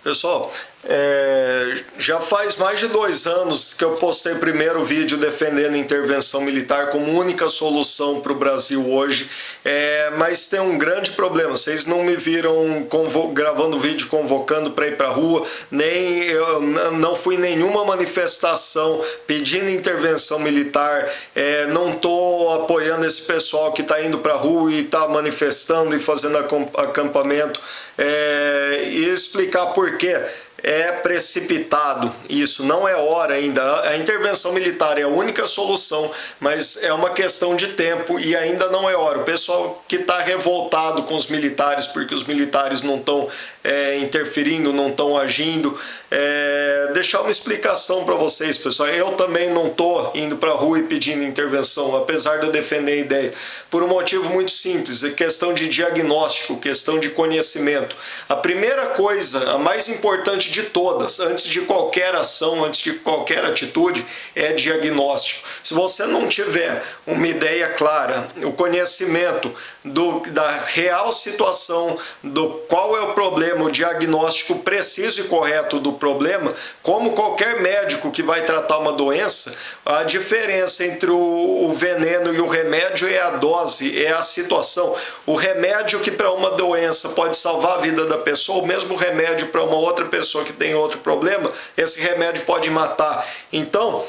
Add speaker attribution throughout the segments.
Speaker 1: Pessoal, já faz mais de 2 anos que eu postei o primeiro vídeo defendendo a intervenção militar como única solução para o Brasil hoje, mas tem um grande problema. Vocês não me viram gravando vídeo convocando para ir para a rua, nem eu não fui em nenhuma manifestação pedindo intervenção militar, não estou apoiando esse pessoal que está indo para a rua e está manifestando e fazendo acampamento, e explicar por quê. É precipitado isso, não é hora ainda. A intervenção militar é a única solução, mas é uma questão de tempo e ainda não é hora. O pessoal que está revoltado com os militares porque os militares não estão interferindo, não estão agindo, deixar uma explicação para vocês, pessoal. Eu também não estou indo para a rua e pedindo intervenção, apesar de eu defender a ideia, por um motivo muito simples, é questão de diagnóstico, questão de conhecimento. A primeira coisa, a mais importante de todas, antes de qualquer ação, antes de qualquer atitude, é diagnóstico. Se você não tiver uma ideia clara, o conhecimento da real situação, do qual é o problema, o diagnóstico preciso e correto do problema, como qualquer médico que vai tratar uma doença, a diferença entre o veneno e o remédio é a dose, é a situação. O remédio que para uma doença pode salvar a vida da pessoa, o mesmo remédio para uma outra pessoa que tem outro problema, esse remédio pode matar. Então,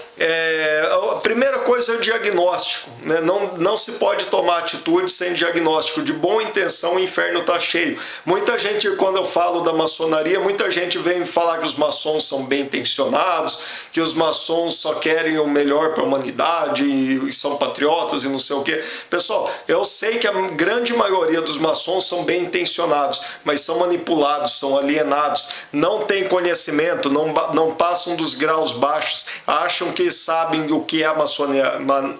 Speaker 1: a primeira coisa é o diagnóstico, né? Não se pode tomar atitude sem diagnóstico. De boa intenção, o inferno está cheio. Muita gente, quando eu falo da maçonaria, muita gente vem falar que os maçons são bem intencionados, que os maçons só querem o melhor para a humanidade e são patriotas e não sei o quê. Pessoal, eu sei que a grande maioria dos maçons são bem intencionados, mas são manipulados, são alienados, não têm conhecimento, não passam dos graus baixos, acham que sabem o que é a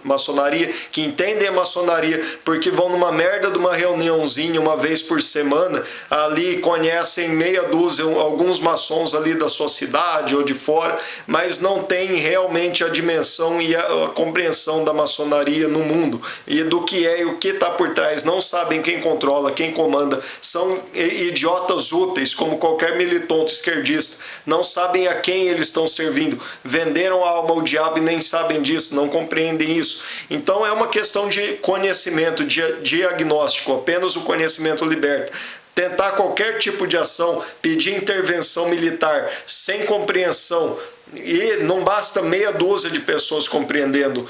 Speaker 1: maçonaria, que entendem a maçonaria, porque vão numa merda de uma reuniãozinha uma vez por semana, ali conhecem meia dúzia, alguns maçons ali da sua cidade ou de fora, mas não têm realmente a dimensão e a compreensão da maçonaria no mundo e do que é e o que está por trás. Não sabem quem controla, quem comanda, são idiotas úteis como qualquer militonto esquerdista, não sabem a quem eles estão servindo, venderam a alma ao diabo e nem sabem disso, não compreendem isso. Então é uma questão de conhecimento, de diagnóstico, apenas o conhecimento liberta. Tentar qualquer tipo de ação, pedir intervenção militar sem compreensão, e não basta meia dúzia de pessoas compreendendo,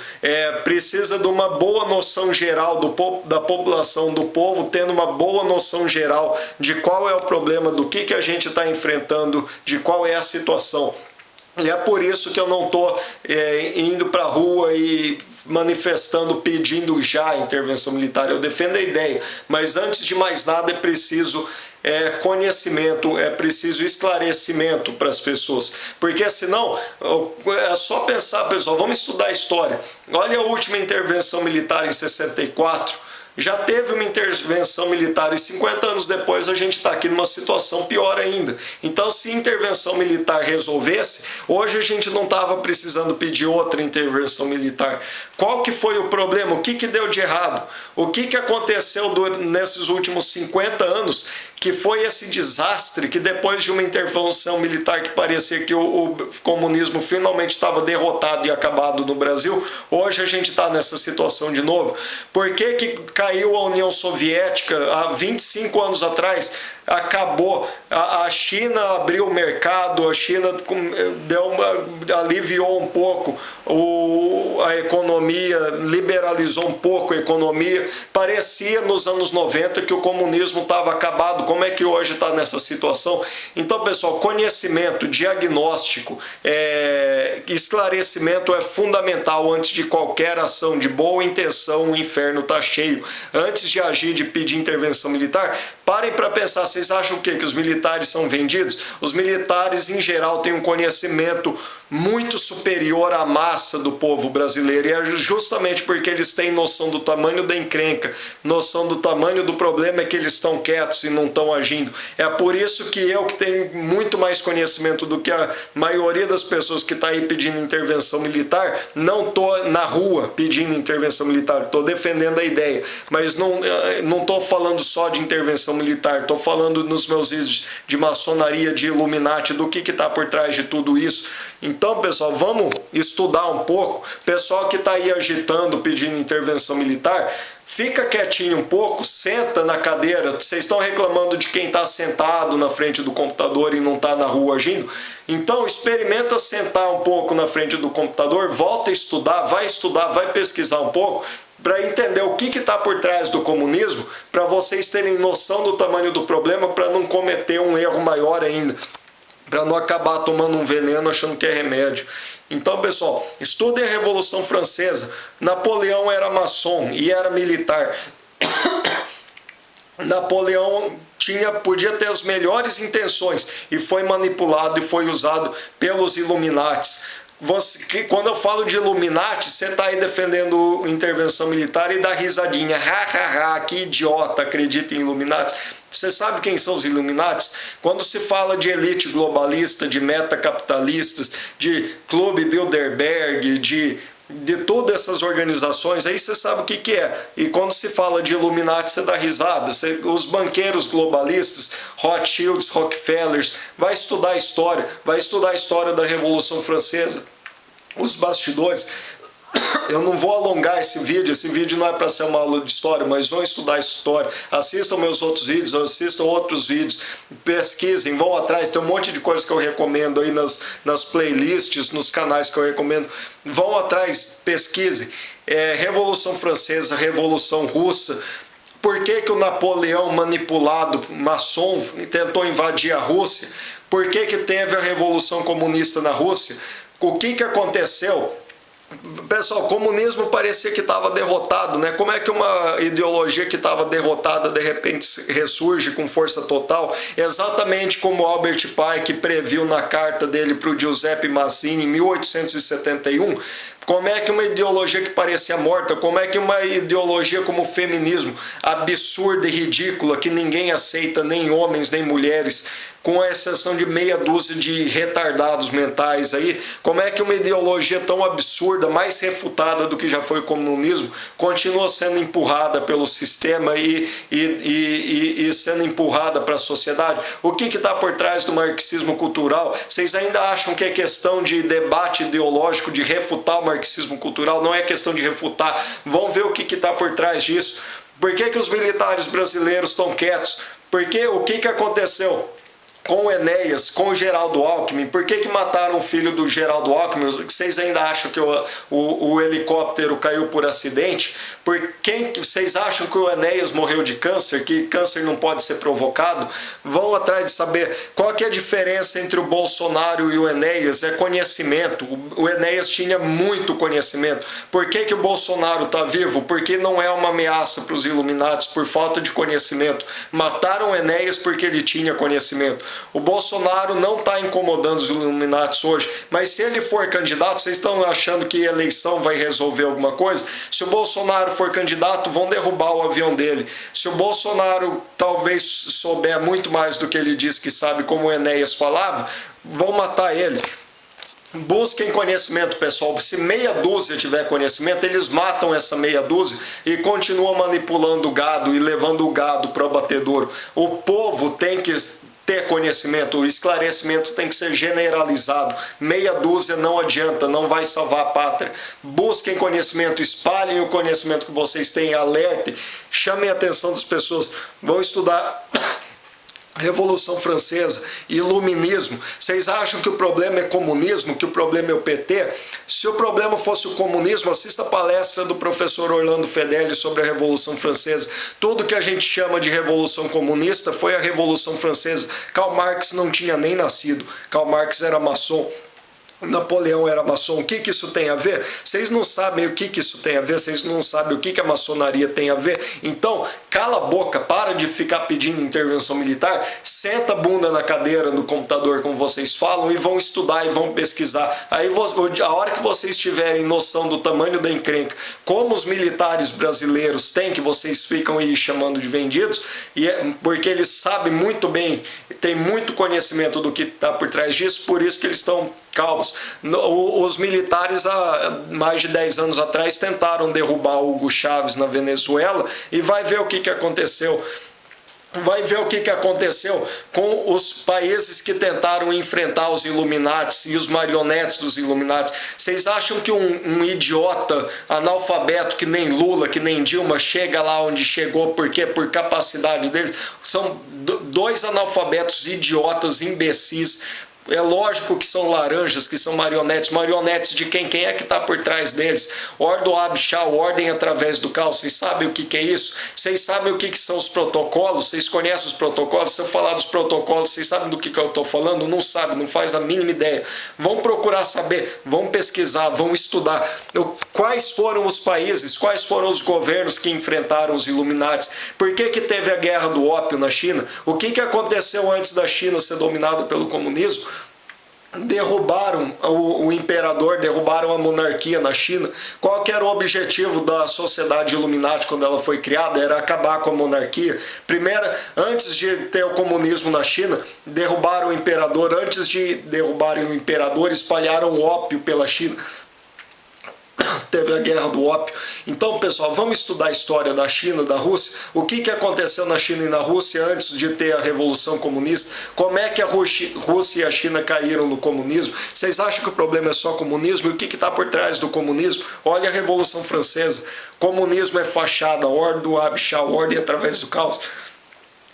Speaker 1: precisa de uma boa noção geral da população, do povo, tendo uma boa noção geral de qual é o problema, do que a gente está enfrentando, de qual é a situação. E é por isso que eu não estou indo para a rua e manifestando, pedindo já a intervenção militar. Eu defendo a ideia, mas antes de mais nada é preciso conhecimento, é preciso esclarecimento para as pessoas, porque senão é só pensar, pessoal, vamos estudar a história. Olha a última intervenção militar em 64, já teve uma intervenção militar e 50 anos depois a gente está aqui numa situação pior ainda. Então, se intervenção militar resolvesse, hoje a gente não estava precisando pedir outra intervenção militar. Qual que foi o problema? O que deu de errado? O que aconteceu nesses últimos 50 anos que foi esse desastre que depois de uma intervenção militar que parecia que o comunismo finalmente estava derrotado e acabado no Brasil, hoje a gente está nessa situação de novo? Por que caiu a União Soviética há 25 anos atrás? Acabou, a China abriu o mercado, a China aliviou um pouco a economia, liberalizou um pouco a economia. Parecia nos anos 90 que o comunismo estava acabado. Como é que hoje está nessa situação? Então, pessoal, conhecimento, diagnóstico, esclarecimento é fundamental antes de qualquer ação. De boa intenção, o inferno está cheio. Antes de agir, de pedir intervenção militar, parem para pensar. Vocês acham o quê? Que os militares são vendidos? Os militares, em geral, têm um conhecimento muito superior à massa do povo brasileiro, e é justamente porque eles têm noção do tamanho da encrenca, noção do tamanho do problema, é que eles estão quietos e não estão agindo. É por isso que eu, que tenho muito mais conhecimento do que a maioria das pessoas que está aí pedindo intervenção militar, não estou na rua pedindo intervenção militar, estou defendendo a ideia, mas não estou falando só de intervenção militar, estou falando nos meus vídeos de maçonaria, de Illuminati, do que está por trás de tudo isso. Então, pessoal, vamos estudar um pouco. Pessoal que está aí agitando, pedindo intervenção militar, fica quietinho um pouco, senta na cadeira. Vocês estão reclamando de quem está sentado na frente do computador e não está na rua agindo? Então, experimenta sentar um pouco na frente do computador, volta a estudar, vai pesquisar um pouco, para entender o que está por trás do comunismo, para vocês terem noção do tamanho do problema, para não cometer um erro maior ainda, para não acabar tomando um veneno achando que é remédio. Então, pessoal, estudem a Revolução Francesa. Napoleão era maçom e era militar. Napoleão podia ter as melhores intenções e foi manipulado e foi usado pelos Illuminatis. Quando eu falo de Illuminati, você está aí defendendo intervenção militar e dá risadinha. Que idiota, acredita em Illuminati. Você sabe quem são os Illuminatis? Quando se fala de elite globalista, de metacapitalistas, de Clube Bilderberg, de todas essas organizações, aí você sabe o que é. E quando se fala de Illuminati, você dá risada. Os banqueiros globalistas, Rothschilds, Rockefellers, vai estudar a história da Revolução Francesa, os bastidores. Eu não vou alongar esse vídeo não é para ser uma aula de história, mas vão estudar história, assistam meus outros vídeos, assistam outros vídeos, pesquisem, vão atrás, tem um monte de coisa que eu recomendo aí nas playlists, nos canais que eu recomendo, vão atrás, pesquisem. Revolução Francesa, Revolução Russa. Por que o Napoleão, manipulado, maçom, tentou invadir a Rússia? Por que teve a Revolução Comunista na Rússia? O que aconteceu? Pessoal, o comunismo parecia que estava derrotado, né? Como é que uma ideologia que estava derrotada de repente ressurge com força total? Exatamente como Albert Pike previu na carta dele para o Giuseppe Mazzini em 1871. Como é que uma ideologia que parecia morta, como é que uma ideologia como o feminismo, absurda e ridícula, que ninguém aceita, nem homens, nem mulheres, com a exceção de meia dúzia de retardados mentais aí, como é que uma ideologia tão absurda, mais refutada do que já foi o comunismo, continua sendo empurrada pelo sistema e sendo empurrada para a sociedade? O que está por trás do marxismo cultural? Vocês ainda acham que é questão de debate ideológico, de refutar o marxismo cultural? Não é questão de refutar. Vão ver o que está por trás disso. Por que os militares brasileiros estão quietos? Porque o que aconteceu com o Enéas, com o Geraldo Alckmin? Por que mataram o filho do Geraldo Alckmin? Vocês ainda acham que o helicóptero caiu por acidente? Vocês acham que o Enéas morreu de câncer? Que câncer não pode ser provocado? Vão atrás de saber qual que é a diferença entre o Bolsonaro e o Enéas. É conhecimento. O Enéas tinha muito conhecimento. Por que o Bolsonaro está vivo? Porque não é uma ameaça para os Illuminatis, por falta de conhecimento. Mataram o Enéas porque ele tinha conhecimento. O Bolsonaro não está incomodando os Illuminatis hoje, mas se ele for candidato, vocês estão achando que a eleição vai resolver alguma coisa? Se o Bolsonaro for candidato, vão derrubar o avião dele. Se o Bolsonaro talvez souber muito mais do que ele diz que sabe, como o Enéas falava, vão matar ele. Busquem conhecimento, pessoal. Se meia dúzia tiver conhecimento, eles matam essa meia dúzia e continuam manipulando o gado e levando o gado para o abatedouro. O povo tem que ter conhecimento, o esclarecimento tem que ser generalizado. Meia dúzia não adianta, não vai salvar a pátria. Busquem conhecimento, espalhem o conhecimento que vocês têm, alertem, chamem a atenção das pessoas, vão estudar Revolução Francesa, Iluminismo. Vocês acham que o problema é comunismo, que o problema é o PT? Se o problema fosse o comunismo, assista a palestra do professor Orlando Fedeli sobre a Revolução Francesa. Tudo que a gente chama de Revolução Comunista foi a Revolução Francesa. Karl Marx não tinha nem nascido. Karl Marx era maçom. Napoleão era maçom. O que isso tem a ver? Vocês não sabem o que isso tem a ver, vocês não sabem o que a maçonaria tem a ver. Então, cala a boca, para de ficar pedindo intervenção militar, senta a bunda na cadeira do computador, como vocês falam, e vão estudar e vão pesquisar. Aí, a hora que vocês tiverem noção do tamanho da encrenca, como os militares brasileiros têm, que vocês ficam aí chamando de vendidos, porque eles sabem muito bem, têm muito conhecimento do que está por trás disso, por isso que eles estão calmos. Os militares, há mais de 10 anos atrás, tentaram derrubar Hugo Chávez na Venezuela e vai ver o que aconteceu. Vai ver o que aconteceu com os países que tentaram enfrentar os Illuminati e os marionetes dos Illuminati. Vocês acham que um idiota analfabeto que nem Lula, que nem Dilma, chega lá onde chegou, por quê? Por capacidade deles? São dois analfabetos idiotas, imbecis. É lógico que são laranjas, que são marionetes. Marionetes de quem? Quem é que está por trás deles? Ordo ab chao, ordem através do caos. Vocês sabem o que é isso? Vocês sabem o que são os protocolos? Vocês conhecem os protocolos? Se eu falar dos protocolos, vocês sabem do que eu estou falando? Não sabe, não faz a mínima ideia. Vão procurar saber, vão pesquisar, vão estudar. Quais foram os países, quais foram os governos que enfrentaram os Illuminati? Por que teve a guerra do ópio na China? O que aconteceu antes da China ser dominada pelo comunismo? Derrubaram o imperador, derrubaram a monarquia na China. Qual que era o objetivo da sociedade Illuminati quando ela foi criada? Era acabar com a monarquia. Primeiro, antes de ter o comunismo na China, derrubaram o imperador. Antes de derrubarem o imperador, espalharam o ópio pela China. Teve a guerra do ópio. Então, pessoal, vamos estudar a história da China, da Rússia. O que aconteceu na China e na Rússia antes de ter a Revolução Comunista? Como é que a Rússia e a China caíram no comunismo? Vocês acham que o problema é só comunismo? E o que está por trás do comunismo? Olha a Revolução Francesa. Comunismo é fachada, ordem ab chao, ordem através do caos.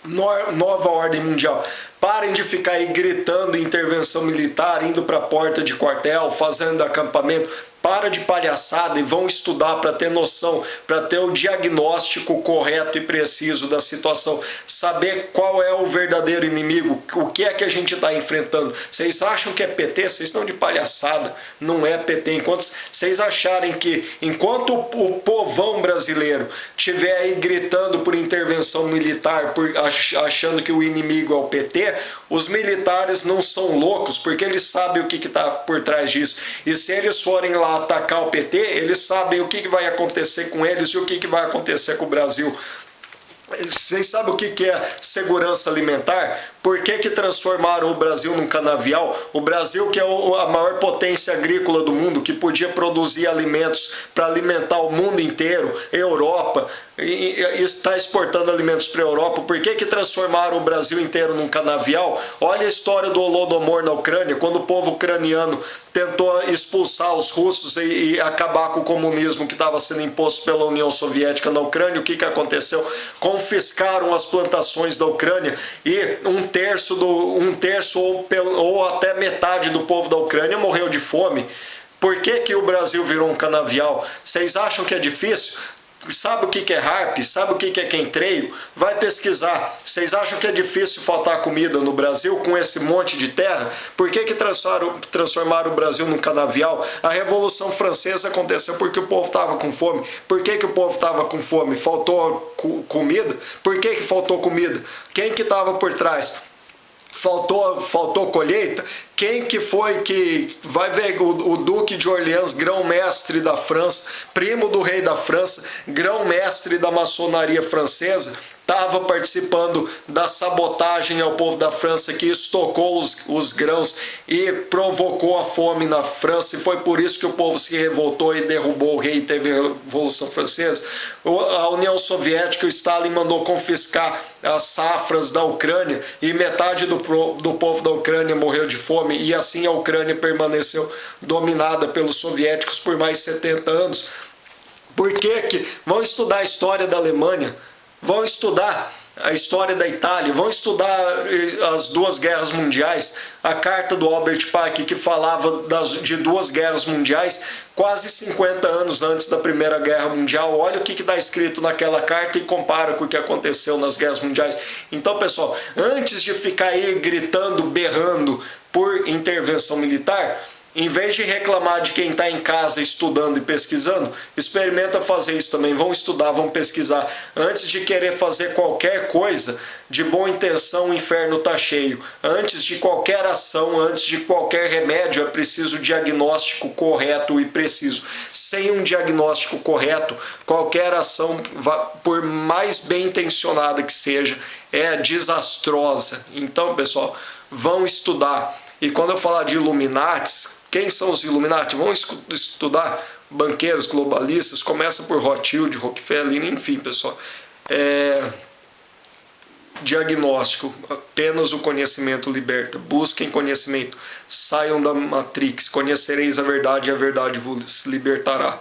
Speaker 1: Nova ordem mundial. Parem de ficar aí gritando intervenção militar, indo para a porta de quartel, fazendo acampamento. Para de palhaçada e vão estudar para ter noção, para ter o diagnóstico correto e preciso da situação. Saber qual é o verdadeiro inimigo, o que é que a gente está enfrentando. Vocês acham que é PT? Vocês estão de palhaçada. Não é PT. Enquanto vocês acharem que, enquanto o povão brasileiro estiver aí gritando por intervenção militar, achando que o inimigo é o PT, os militares não são loucos, porque eles sabem o que está por trás disso. E se eles forem lá atacar o PT, eles sabem o que vai acontecer com eles e o que vai acontecer com o Brasil. Vocês sabem o que é segurança alimentar? Por que transformaram o Brasil num canavial? O Brasil, que é a maior potência agrícola do mundo, que podia produzir alimentos para alimentar o mundo inteiro, Europa, e está exportando alimentos para a Europa. Por que transformaram o Brasil inteiro num canavial? Olha a história do Holodomor na Ucrânia, quando o povo ucraniano tentou expulsar os russos e acabar com o comunismo que estava sendo imposto pela União Soviética na Ucrânia. O que aconteceu? Confiscaram as plantações da Ucrânia e um terço ou até metade do povo da Ucrânia morreu de fome. Por que o Brasil virou um canavial? Vocês acham que é difícil? Sabe o que é harp? Sabe o que é quentreio? Vai pesquisar. Vocês acham que é difícil faltar comida no Brasil com esse monte de terra? Por que transformaram o Brasil num canavial? A Revolução Francesa aconteceu porque o povo estava com fome. Por que o povo estava com fome? Faltou comida? Por que faltou comida? Quem que estava por trás? Faltou colheita? Quem que foi que... Vai ver o Duque de Orleans, grão-mestre da França, primo do rei da França, grão-mestre da maçonaria francesa, estava participando da sabotagem ao povo da França, que estocou os grãos e provocou a fome na França, e foi por isso que o povo se revoltou e derrubou o rei e teve a Revolução Francesa. A União Soviética, o Stalin mandou confiscar as safras da Ucrânia e metade do povo da Ucrânia morreu de fome, e assim a Ucrânia permaneceu dominada pelos soviéticos por mais 70 anos. Por que vão estudar a história da Alemanha? Vão estudar a história da Itália, vão estudar as duas guerras mundiais, a carta do Albert Pike, que falava de duas guerras mundiais quase 50 anos antes da Primeira Guerra Mundial. Olha o que está escrito naquela carta e compara com o que aconteceu nas guerras mundiais. Então, pessoal, antes de ficar aí gritando, berrando por intervenção militar, Em vez de reclamar de quem está em casa estudando e pesquisando, experimenta fazer isso também. Vão estudar, vão pesquisar. Antes de querer fazer qualquer coisa, de boa intenção, o inferno está cheio. Antes de qualquer ação, antes de qualquer remédio, é preciso diagnóstico correto e preciso. Sem um diagnóstico correto, qualquer ação, por mais bem intencionada que seja, é desastrosa. Então, pessoal, vão estudar. E quando eu falar de Illuminatis, quem são os Illuminati? Vão estudar banqueiros globalistas, começa por Rothschild, Rockefeller, enfim, pessoal. Diagnóstico, apenas o conhecimento liberta. Busquem conhecimento, saiam da Matrix, conhecereis a verdade e a verdade vos libertará.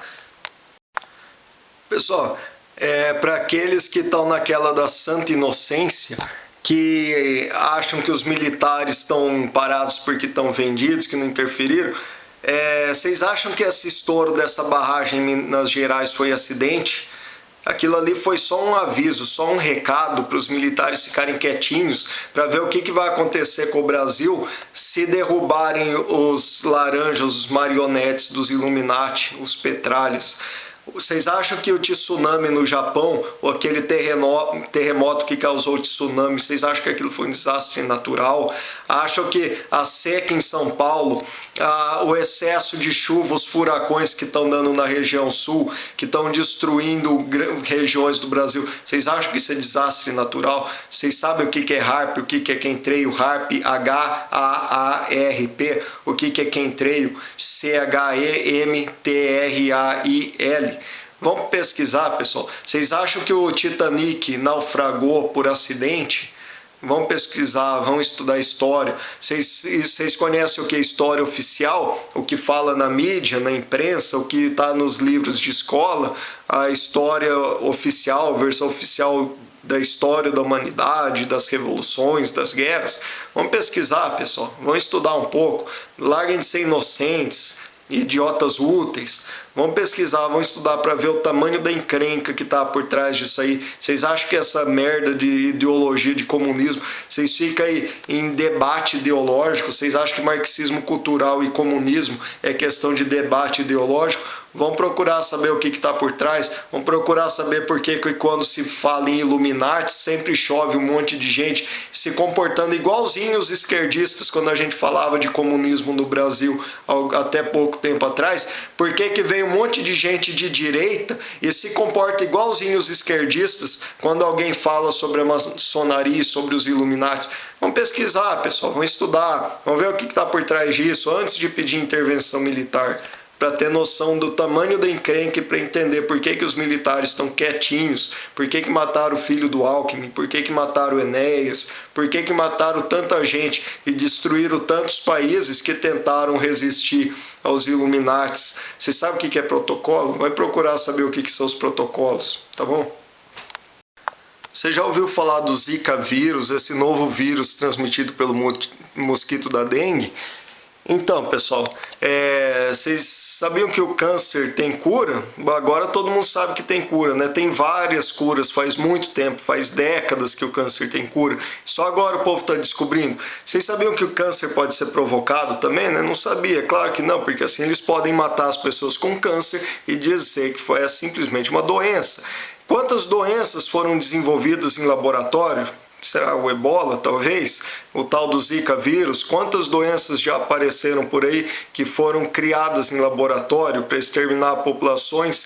Speaker 1: Pessoal, para aqueles que estão naquela da santa inocência, que acham que os militares estão parados porque estão vendidos, que não interferiram, vocês acham que esse estouro dessa barragem em Minas Gerais foi acidente? Aquilo ali foi só um aviso, só um recado para os militares ficarem quietinhos, para ver o que vai acontecer com o Brasil se derrubarem os laranjas, os marionetes dos Illuminati, os petralhas. Vocês acham que o tsunami no Japão, ou aquele terremoto que causou o tsunami, vocês acham que aquilo foi um desastre natural? Acham que a seca em São Paulo, o excesso de chuva, os furacões que estão dando na região sul, que estão destruindo regiões do Brasil, vocês acham que isso é desastre natural? Vocês sabem o que é HAARP, o que é chemtrail? HAARP, H-A-A-R-P, o que é chemtrail? C-H-E-M-T-R-A-I-L. Vamos pesquisar, pessoal. Vocês acham que o Titanic naufragou por acidente? Vão pesquisar, vão estudar história. Vocês conhecem o que é história oficial? O que fala na mídia, na imprensa, o que está nos livros de escola? A história oficial, a versão oficial da história da humanidade, das revoluções, das guerras. Vamos pesquisar, pessoal. Vamos estudar um pouco. Larguem de ser inocentes, idiotas úteis. Vamos pesquisar, vamos estudar para ver o tamanho da encrenca que está por trás disso aí. Vocês acham que essa merda de ideologia de comunismo, vocês ficam aí em debate ideológico? Vocês acham que marxismo cultural e comunismo é questão de debate ideológico? Vão procurar saber o que está por trás, vão procurar saber por que quando se fala em Illuminati sempre chove um monte de gente se comportando igualzinho os esquerdistas quando a gente falava de comunismo no Brasil até pouco tempo atrás. Por que vem um monte de gente de direita e se comporta igualzinho os esquerdistas quando alguém fala sobre a maçonaria e sobre os Illuminati? Vamos pesquisar, pessoal, vamos estudar, vamos ver o que está por trás disso antes de pedir intervenção militar, para ter noção do tamanho da encrenca e para entender por que os militares estão quietinhos, por que mataram o filho do Alckmin, por que mataram o Enéas, por que mataram tanta gente e destruíram tantos países que tentaram resistir aos Illuminatis. Você sabe o que é protocolo? Vai procurar saber o que são os protocolos, tá bom? Você já ouviu falar do Zika vírus, esse novo vírus transmitido pelo mosquito da dengue? Então, pessoal, vocês sabiam que o câncer tem cura? Agora todo mundo sabe que tem cura, né? Tem várias curas, faz muito tempo, faz décadas que o câncer tem cura. Só agora o povo está descobrindo. Vocês sabiam que o câncer pode ser provocado também, né? Não sabia, claro que não, porque assim eles podem matar as pessoas com câncer e dizer que foi simplesmente uma doença. Quantas doenças foram desenvolvidas em laboratório? Será o Ebola, talvez? O tal do Zika vírus? Quantas doenças já apareceram por aí que foram criadas em laboratório para exterminar populações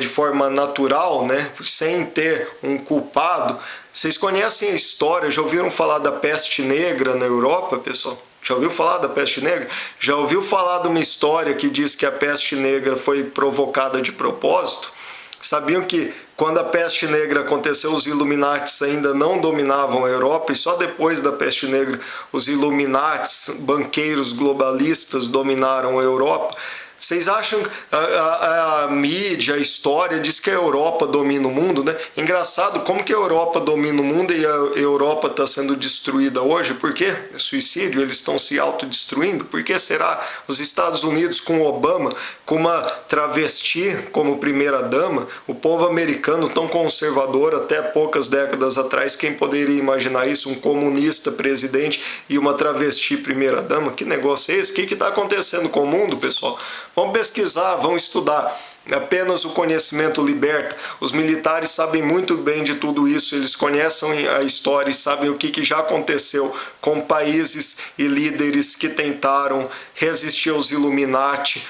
Speaker 1: de forma natural, né? Sem ter um culpado? Vocês conhecem a história? Já ouviram falar da peste negra na Europa, pessoal? Já ouviu falar da peste negra? Já ouviu falar de uma história que diz que a peste negra foi provocada de propósito? Sabiam que quando a peste negra aconteceu, os Illuminatis ainda não dominavam a Europa e só depois da peste negra os Illuminatis, banqueiros globalistas, dominaram a Europa? Vocês acham a mídia, a história diz que a Europa domina o mundo, né? Engraçado, como que a Europa domina o mundo e a Europa está sendo destruída hoje? Por quê? Suicídio, eles estão se autodestruindo? Por que será? Os Estados Unidos com Obama, com uma travesti como primeira-dama, o povo americano tão conservador até poucas décadas atrás, quem poderia imaginar isso? Um comunista presidente e uma travesti primeira-dama? Que negócio é esse? O que está acontecendo com o mundo, pessoal? Vamos pesquisar, vamos estudar. Apenas o conhecimento liberta. Os militares sabem muito bem de tudo isso, eles conhecem a história e sabem o que já aconteceu com países e líderes que tentaram resistir aos Illuminati,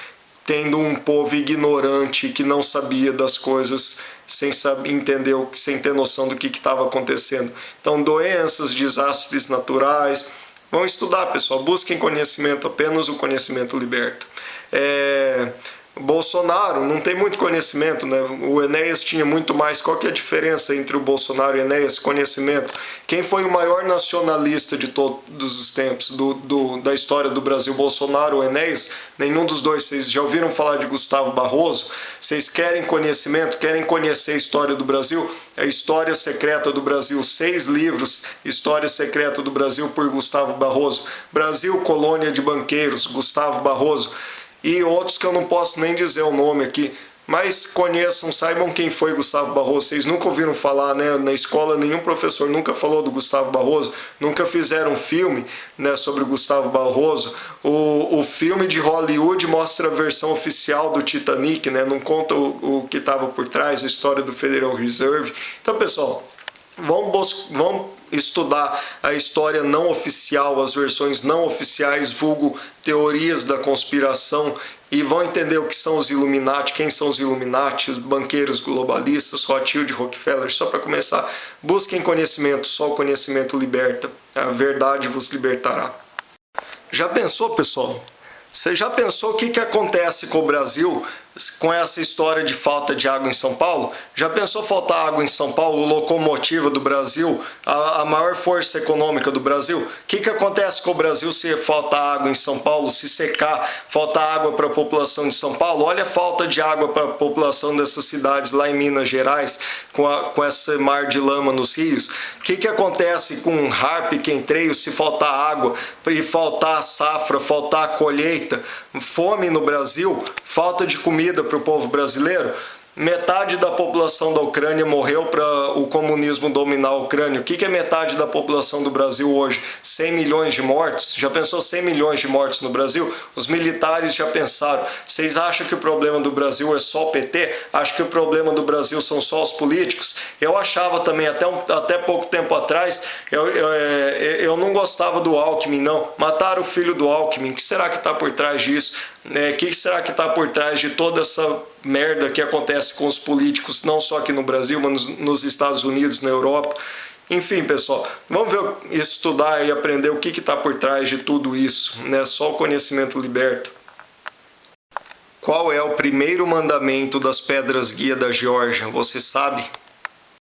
Speaker 1: tendo um povo ignorante que não sabia das coisas, sem saber, entender, sem ter noção do que estava acontecendo. Então, doenças, desastres naturais. Vão estudar, pessoal. Busquem conhecimento, apenas o conhecimento liberta. Bolsonaro não tem muito conhecimento, né? O Enéas tinha muito mais. Qual que é a diferença entre o Bolsonaro e o Enéas? Conhecimento. Quem foi o maior nacionalista de todos os tempos da história do Brasil? Bolsonaro ou Enéas? Nenhum dos dois. Vocês já ouviram falar de Gustavo Barroso? Vocês querem conhecimento? Querem conhecer a história do Brasil? A História Secreta do Brasil. 6 livros. História Secreta do Brasil por Gustavo Barroso. Brasil, Colônia de Banqueiros. Gustavo Barroso. E outros que eu não posso nem dizer o nome aqui, mas conheçam, saibam quem foi Gustavo Barroso. Vocês nunca ouviram falar, né? Na escola nenhum professor nunca falou do Gustavo Barroso, nunca fizeram filme, né, sobre o Gustavo Barroso. O filme de Hollywood mostra a versão oficial do Titanic, né? Não conta o que estava por trás, a história do Federal Reserve. Então, pessoal, vamos estudar a história não oficial, as versões não oficiais, vulgo teorias da conspiração, e vão entender o que são os Illuminati, quem são os Illuminati, os banqueiros globalistas, Rothschild, Rockefeller. Só para começar, busquem conhecimento, só o conhecimento liberta, a verdade vos libertará. Já pensou, pessoal? Você já pensou o que acontece com o Brasil com essa história de falta de água em São Paulo? Já pensou faltar água em São Paulo, locomotiva do Brasil, a maior força econômica do Brasil? O que acontece com o Brasil se faltar água em São Paulo, se secar, faltar água para a população de São Paulo? Olha a falta de água para a população dessas cidades lá em Minas Gerais, com esse mar de lama nos rios. O que acontece com Harp, Quentreio, se faltar água, e faltar safra, faltar colheita, fome no Brasil, falta de comida para o povo brasileiro? Metade da população da Ucrânia morreu para o comunismo dominar a Ucrânia. O que é metade da população do Brasil hoje? 100 milhões de mortos? Já pensou 100 milhões de mortos no Brasil? Os militares já pensaram. Vocês acham que o problema do Brasil é só o PT? Acham que o problema do Brasil são só os políticos? Eu achava também, até pouco tempo atrás, eu não gostava do Alckmin, não. Mataram o filho do Alckmin. O que será que está por trás disso? O que será que está por trás de toda essa merda que acontece com os políticos, não só aqui no Brasil, mas nos Estados Unidos, na Europa? Enfim, pessoal, vamos estudar e aprender o que está por trás de tudo isso, né? Só o conhecimento liberta. Qual é o primeiro mandamento das pedras guia da Geórgia? Você sabe?